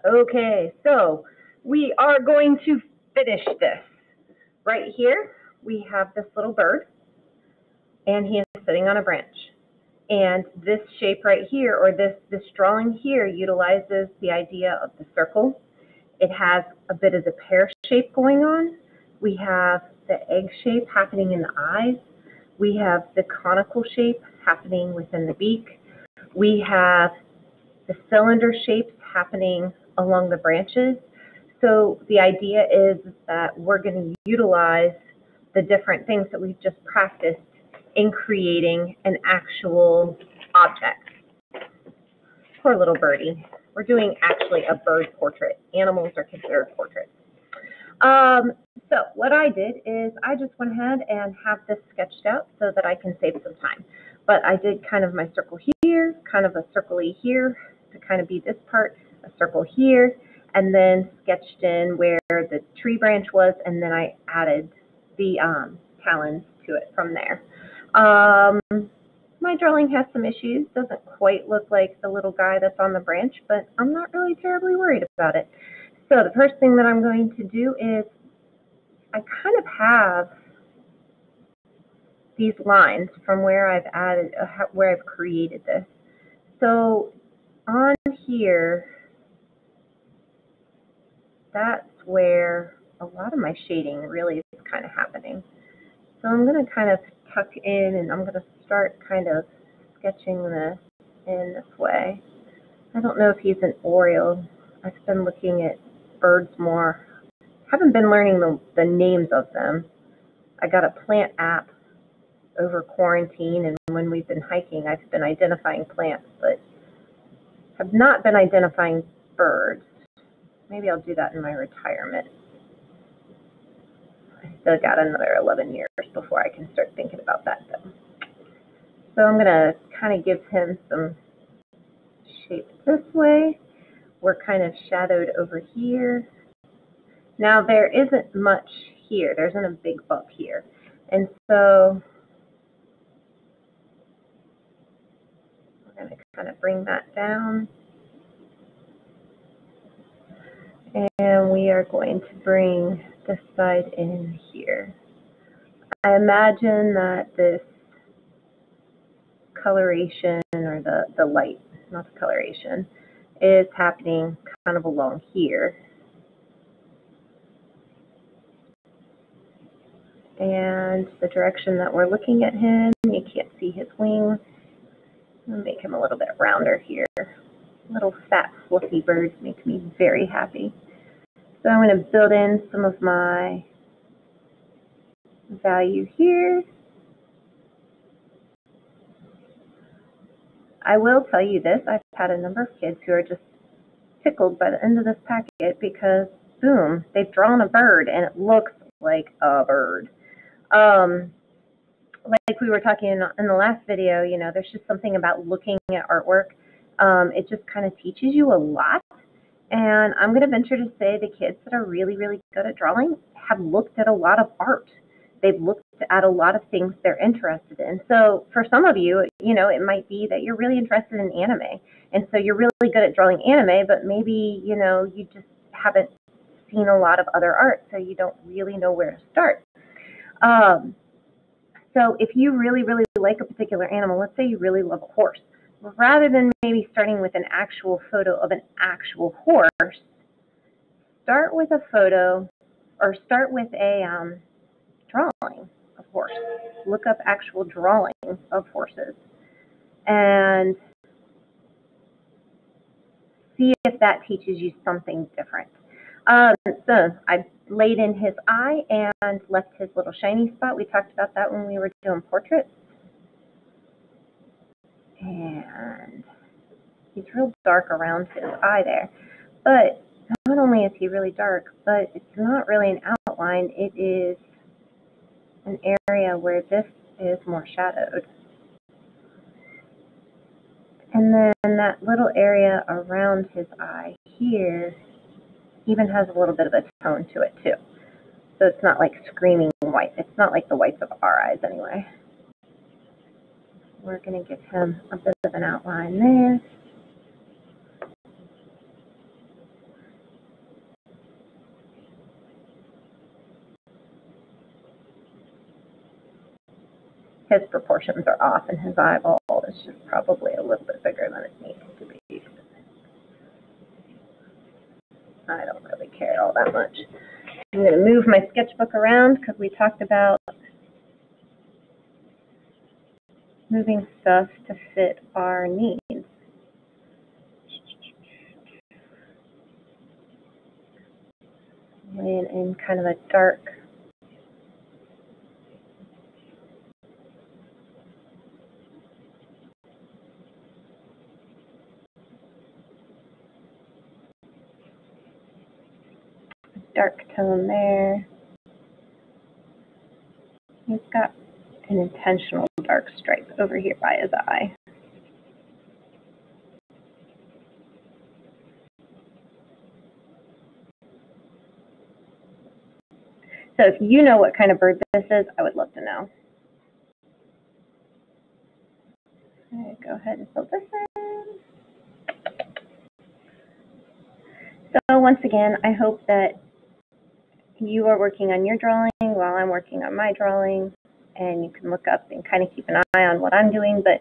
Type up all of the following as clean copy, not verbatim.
Okay, so we are going to finish this. Right here, we have this little bird, and he is sitting on a branch. And this shape right here, or this drawing here, utilizes the idea of the circle. It has a bit of the pear shape going on. We have the egg shape happening in the eyes. We have the conical shape happening within the beak. We have the cylinder shapes happening along the branches. So the idea is that we're going to utilize the different things that we've just practiced in creating an actual object. Poor little birdie. We're doing actually a bird portrait. Animals are considered portraits. So what I did is I just went ahead and have this sketched out so that I can save some time. But I did kind of my circle here, kind of a circle-y here to kind of be this part, a circle here, and then sketched in where the tree branch was, and then I added the talons to it from there. My drawing has some issues, doesn't quite look like the little guy that's on the branch, but I'm not really terribly worried about it. So the first thing that I'm going to do is I kind of have these lines from where I've added, where I've created this. So on here, that's where a lot of my shading really is kind of happening. So I'm going to kind of tuck in, and I'm going to start kind of sketching this in this way. I don't know if he's an oriole. I've been looking at birds more. Haven't been learning the names of them. I got a plant app over quarantine, and when we've been hiking, I've been identifying plants, but have not been identifying birds. Maybe I'll do that in my retirement. I still got another 11 years before I can start thinking about that, though. So I'm going to kind of give him some shape this way. We're kind of shadowed over here. Now there isn't much here. There isn't a big bump here. And so we're going to kind of bring that down. And we are going to bring this side in here. I imagine that this coloration, or the light, not the coloration, is happening kind of along here. And the direction that we're looking at him, you can't see his wings. I'll make him a little bit rounder here. Little fat fluffy birds make me very happy. So I'm going to build in some of my value here. I will tell you this, I've had a number of kids who are just tickled by the end of this packet because, boom, they've drawn a bird and it looks like a bird. Like we were talking in the last video, you know, there's just something about looking at artwork. It just kind of teaches you a lot. And I'm going to venture to say the kids that are really, really good at drawing have looked at a lot of art. They've looked at a lot of things they're interested in. So for some of you, you know, it might be that you're really interested in anime. And so you're really good at drawing anime, but maybe, you know, you just haven't seen a lot of other art, so you don't really know where to start. So if you really, really like a particular animal, let's say you really love a horse, rather than maybe starting with an actual photo of an actual horse, start with a photo, or start with a drawing of horse. Look up actual drawings of horses and see if that teaches you something different. So I laid in his eye and left his little shiny spot. We talked about that when we were doing portraits. And he's real dark around his eye there. But not only is he really dark, but it's not really an outline. It is an area where this is more shadowed. And then that little area around his eye here even has a little bit of a tone to it too. So it's not like screaming white. It's not like the whites of our eyes anyway. We're going to give him a bit of an outline there. his proportions are off and his eyeball is just probably a little bit bigger than it needs to be. I don't really care all that much. I'm going to move my sketchbook around because we talked about moving stuff to fit our needs. Laying in kind of a dark tone there. He's got an intentional dark stripe over here by his eye. So if you know what kind of bird this is, I would love to know. All right, go ahead and fill this in. So once again, I hope that you are working on your drawing while I'm working on my drawing, and you can look up and kind of keep an eye on what I'm doing, but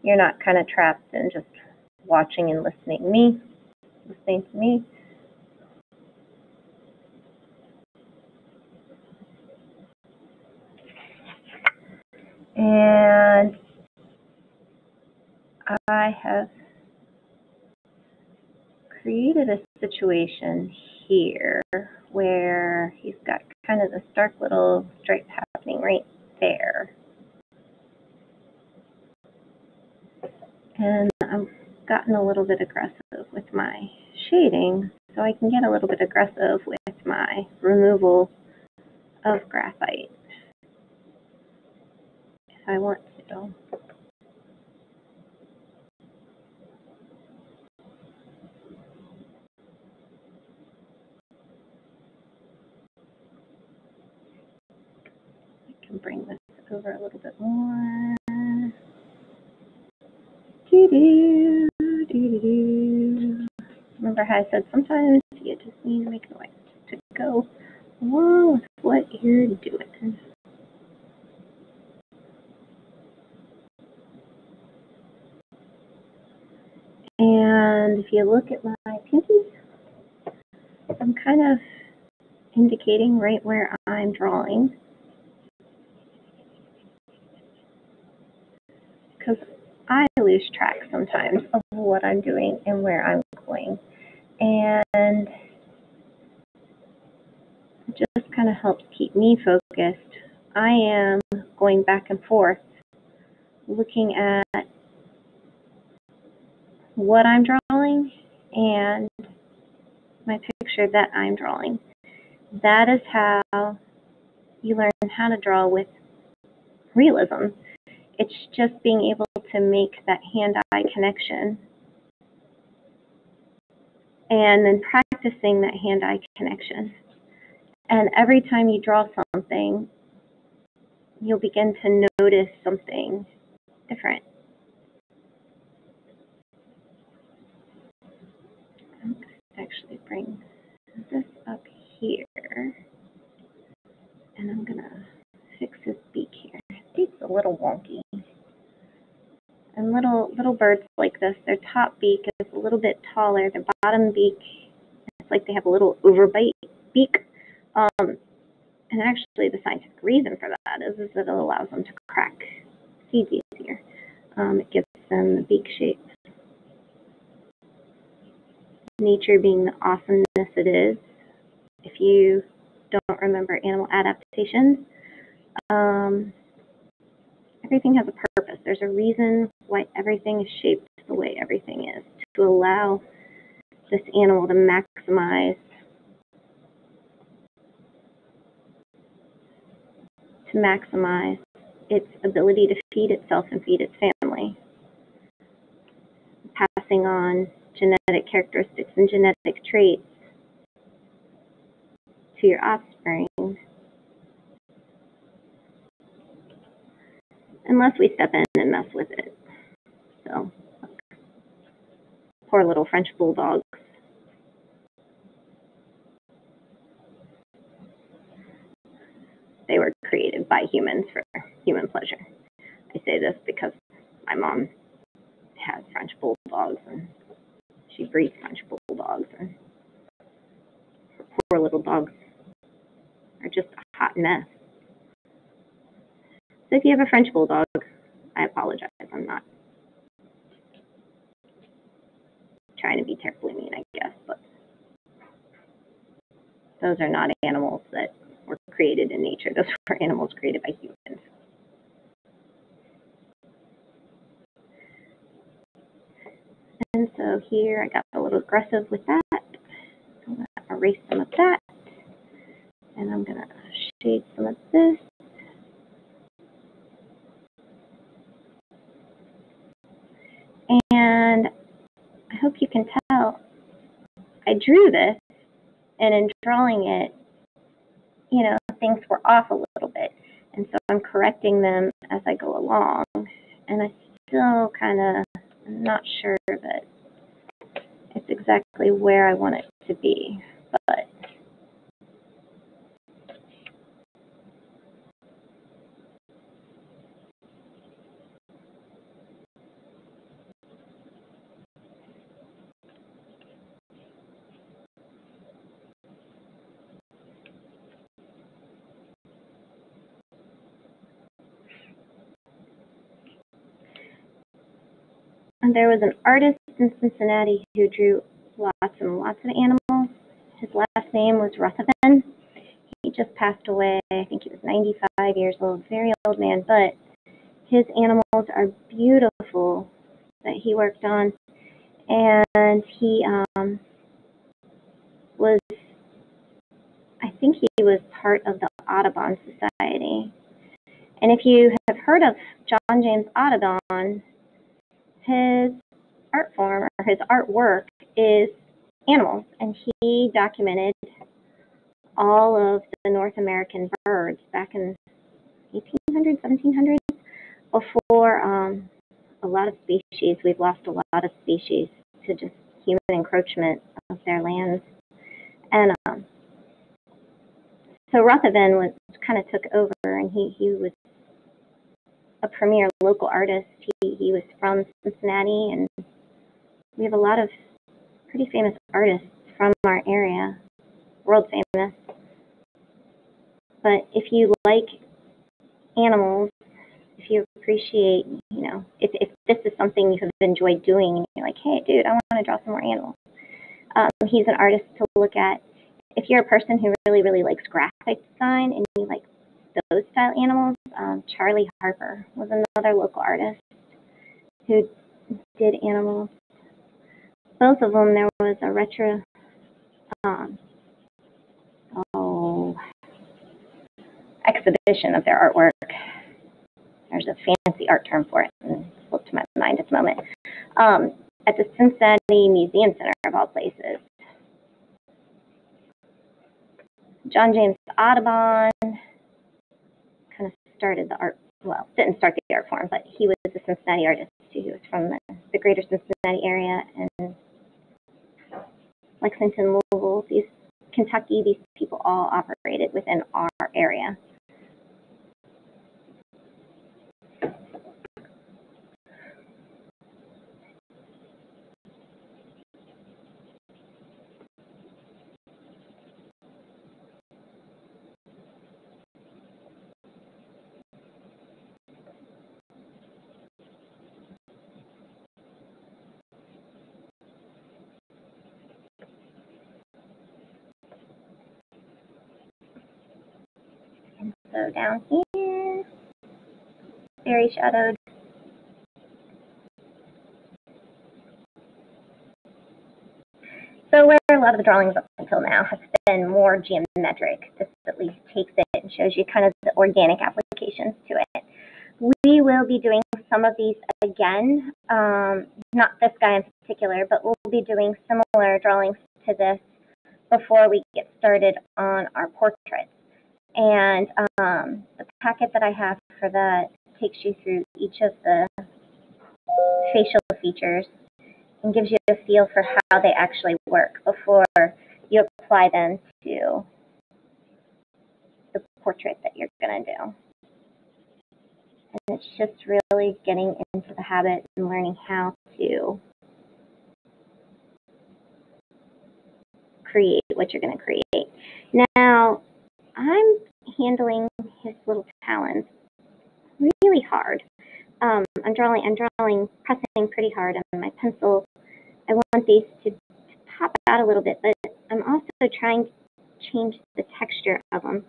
you're not kind of trapped in just watching and listening to me. And I have created a situation here where he's got kind of this dark little stripe happening right there. And I've gotten a little bit aggressive with my shading, so I can get a little bit aggressive with my removal of graphite if I want to. I can bring this over a little bit more. Remember how I said sometimes you just need to make noise to go along with what you're doing. And if you look at my pinky, I'm kind of indicating right where I'm drawing, because I lose track sometimes of what I'm doing and where I'm going. And it just kind of helps keep me focused. I am going back and forth, looking at what I'm drawing and my picture that I'm drawing. That is how you learn how to draw with realism. It's just being able to make that hand-eye connection and then practicing that hand-eye connection. And every time you draw something, you'll begin to notice something different. I'm going to actually bring this up here, and I'm going to fix his beak here. His beak's a little wonky. And little birds like this, their top beak is a little bit taller. Their bottom beak, it's like they have a little overbite beak. And actually, the scientific reason for that is that it allows them to crack seeds easier. It gives them the beak shape. Nature being the awesomeness it is. If you don't remember animal adaptations, everything has a purpose. There's a reason why everything is shaped the way everything is, to allow this animal to maximize its ability to feed itself and feed its family, passing on genetic characteristics and genetic traits to your offspring, unless we step in and mess with it. So, poor little French bulldogs. They were created by humans for human pleasure. I say this because my mom has French bulldogs, and she breeds French bulldogs, and her poor little dogs are just a hot mess. So if you have a French bulldog, I apologize. I'm not trying to be terribly mean, I guess, but those are not animals that were created in nature. Those were animals created by humans. And so here I got a little aggressive with that. I'm going to erase some of that. And I'm going to shade some of this. And I hope you can tell I drew this, and in drawing it, you know, things were off a little bit. And so I'm correcting them as I go along. And I still kind of am not sure that it's exactly where I want it to be, but and there was an artist in Cincinnati who drew lots and lots of animals. His last name was Ruthven. He just passed away. I think he was 95 years old, very old man, but his animals are beautiful that he worked on. And he was, I think he was part of the Audubon Society. And if you have heard of John James Audubon, his art form or his artwork is animals, and he documented all of the North American birds back in 1800s, 1700s, before a lot of species. We've lost a lot of species to just human encroachment of their lands. And so Ruthven was kind of took over, and he was a premier local artist. He was from Cincinnati, and we have a lot of pretty famous artists from our area, world famous. But if you like animals, if you appreciate, you know, if this is something you have enjoyed doing, and you're like, hey, dude, I want to draw some more animals, he's an artist to look at. If you're a person who really, really likes graphic design and you like those style animals, Charlie Harper was another local artist who did animals. Both of them, there was a retro, exhibition of their artwork. There's a fancy art term for it, and it slipped to my mind at the moment. At the Cincinnati Museum Center, of all places. John James Audubon kind of started the art, well, didn't start the art form, but he was a Cincinnati artist. He was from the greater Cincinnati area, and Lexington, Louisville, Kentucky, these people all operated within our area. So down here, very shadowed. So where a lot of the drawings up until now have been more geometric, this at least takes it and shows you kind of the organic applications to it. We will be doing some of these again, not this guy in particular, but we'll be doing similar drawings to this before we get started on our portraits. And the packet that I have for that takes you through each of the facial features and gives you a feel for how they actually work before you apply them to the portrait that you're going to do. And it's just really getting into the habit and learning how to create what you're going to create. Now, I'm handling his little talons really hard. I'm drawing, pressing pretty hard on my pencil. I want these to pop out a little bit, but I'm also trying to change the texture of them.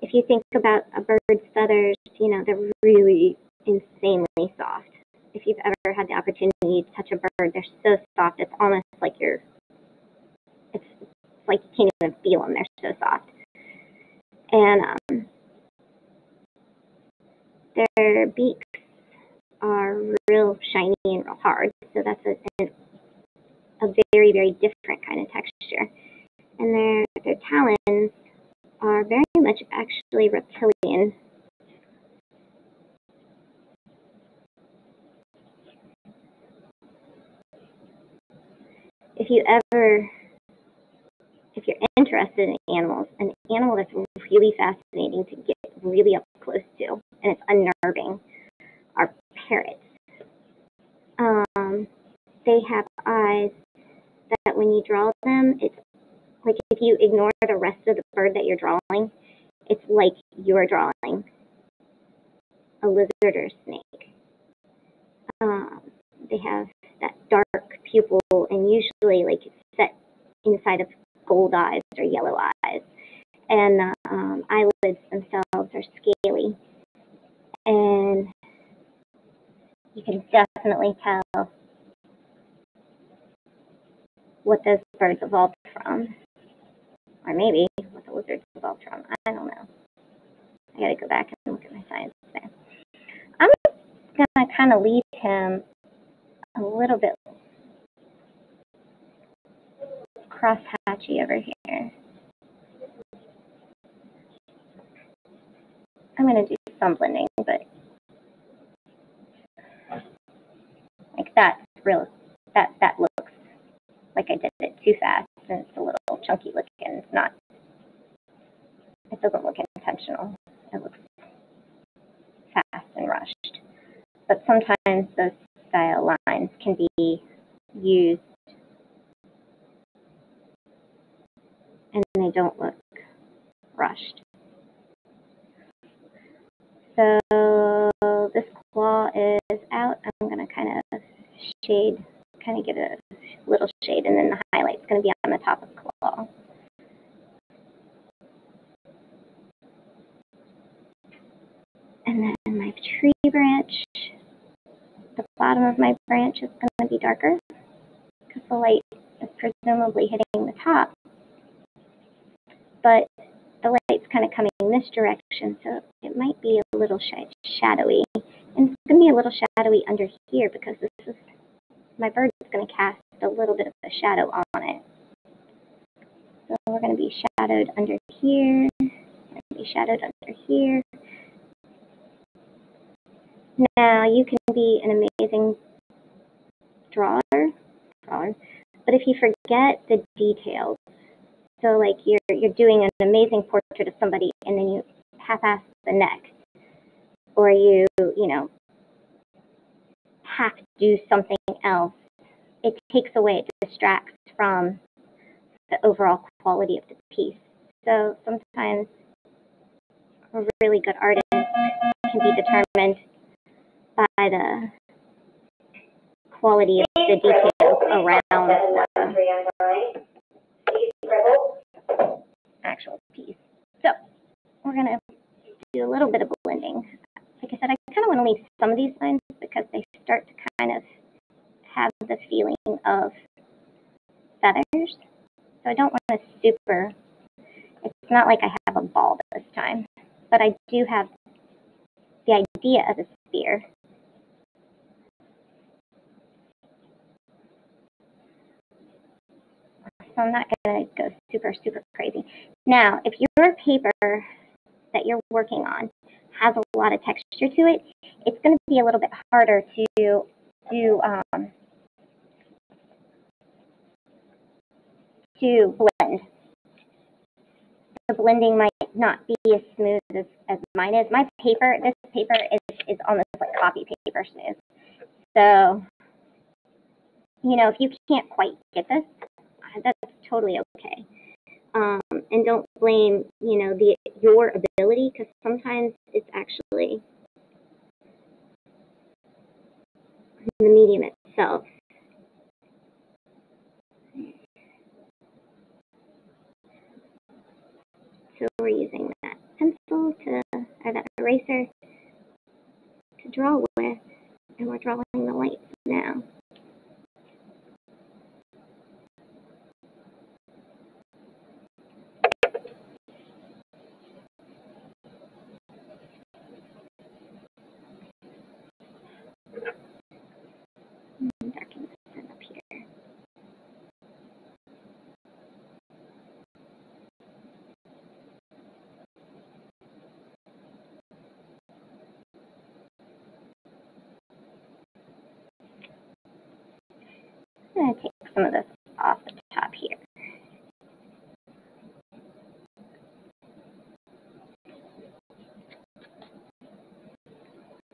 If you think about a bird's feathers, you know, they're really insanely soft. If you've ever had the opportunity to touch a bird, they're so soft, it's almost like it's like you can't even feel them, they're so soft. And their beaks are real shiny and real hard, so that's a very, very different kind of texture. And their talons are very much actually reptilian. If you're interested in animals, an animal that's really fascinating to get really up close to, and it's unnerving, are parrots. They have eyes that when you draw them, it's like if you ignore the rest of the bird that you're drawing, it's like you're drawing a lizard or a snake. They have that dark pupil, and usually like it's set inside of gold eyes or yellow eyes. And eyelids themselves are scaly. And you can definitely tell what those birds evolved from. Or maybe what the lizards evolved from. I don't know. I gotta go back and look at my science there. I'm gonna kind of leave him a little bit cross-hatchy over here. I'm gonna do some blending, but like that's real. That looks like I did it too fast, and it's a little chunky looking. It's not. It doesn't look intentional. It looks fast and rushed. But sometimes those style lines can be used, and they don't look rushed. So this claw is out. I'm going to kind of give it a little shade, and then the highlight's going to be on the top of the claw. And then my tree branch, the bottom of my branch is going to be darker because the light is presumably hitting the top. But the light's kind of coming this direction, so it might be a little shadowy. And it's going to be a little shadowy under here because my bird is going to cast a little bit of a shadow on it. So we're going to be shadowed under here, be shadowed under here. Now you can be an amazing drawer, but if you forget the details, so like you're doing an amazing portrait of somebody and then you half-ass the neck, or you have to do something else, it takes away, it distracts from the overall quality of the piece. So sometimes a really good artist can be determined by the quality of the details around the actual piece. So we're going to do a little bit of blending. Like I said, I kind of want to leave some of these lines because they start to kind of have the feeling of feathers. So I don't want to super, it's not like I have a ball this time, but I do have the idea of a sphere. So I'm not going to go super, super crazy. Now, if your paper that you're working on has a lot of texture to it, it's going to be a little bit harder to do blend. The blending might not be as smooth as mine is. My paper, this paper is almost like copy paper smooth. So, you know, if you can't quite get this, that's totally okay. And don't blame, you know, your ability, because sometimes it's actually the medium itself. So we're using that pencil or that eraser to draw with, and we're drawing the lights now. Darken this up here. I'm going to take some of this off the top here.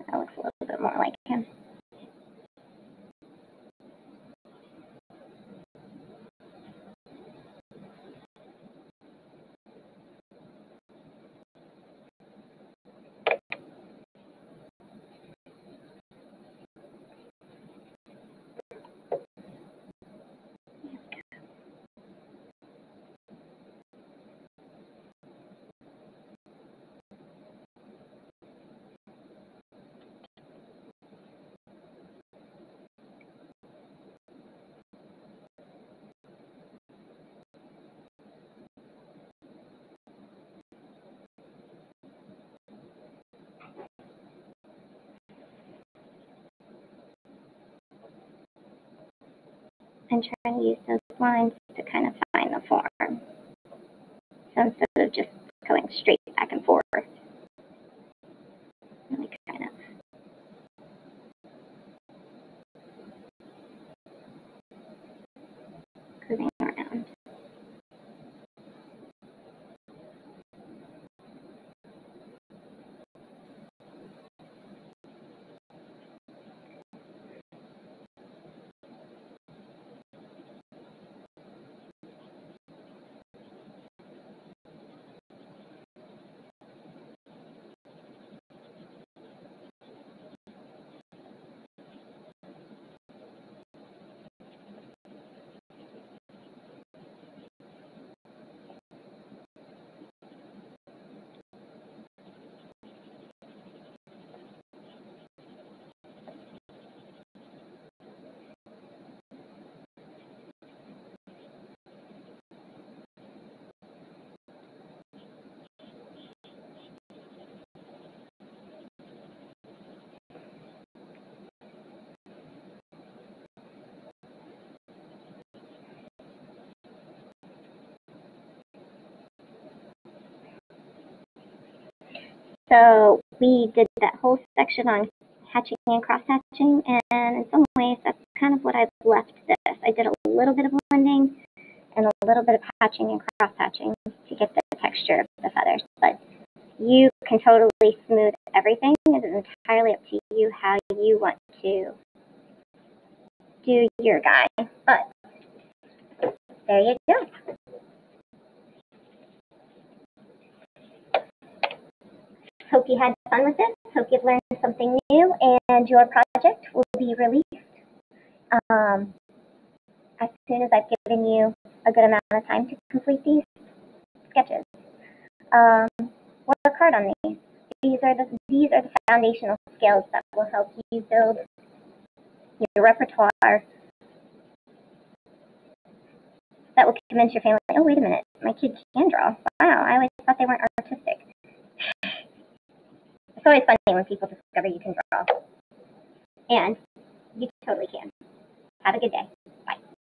That looks a little bit more like him. I'm trying to use those lines to kind of find the form. So instead of just going straight back and forth, really kind of curving around. So we did that whole section on hatching and cross-hatching, and in some ways that's kind of what I've left this. I did a little bit of blending and a little bit of hatching and cross-hatching to get the texture of the feathers, but you can totally smooth everything. It is entirely up to you how you want to do your guy, but there you go. Hope you had fun with this. Hope you've learned something new, and your project will be released as soon as I've given you a good amount of time to complete these sketches. Work hard on these. These are the foundational skills that will help you build your repertoire. That will convince your family, oh, wait a minute, my kid can draw. Wow, I always thought they weren't artistic. It's always funny when people discover you can draw. And you totally can. Have a good day.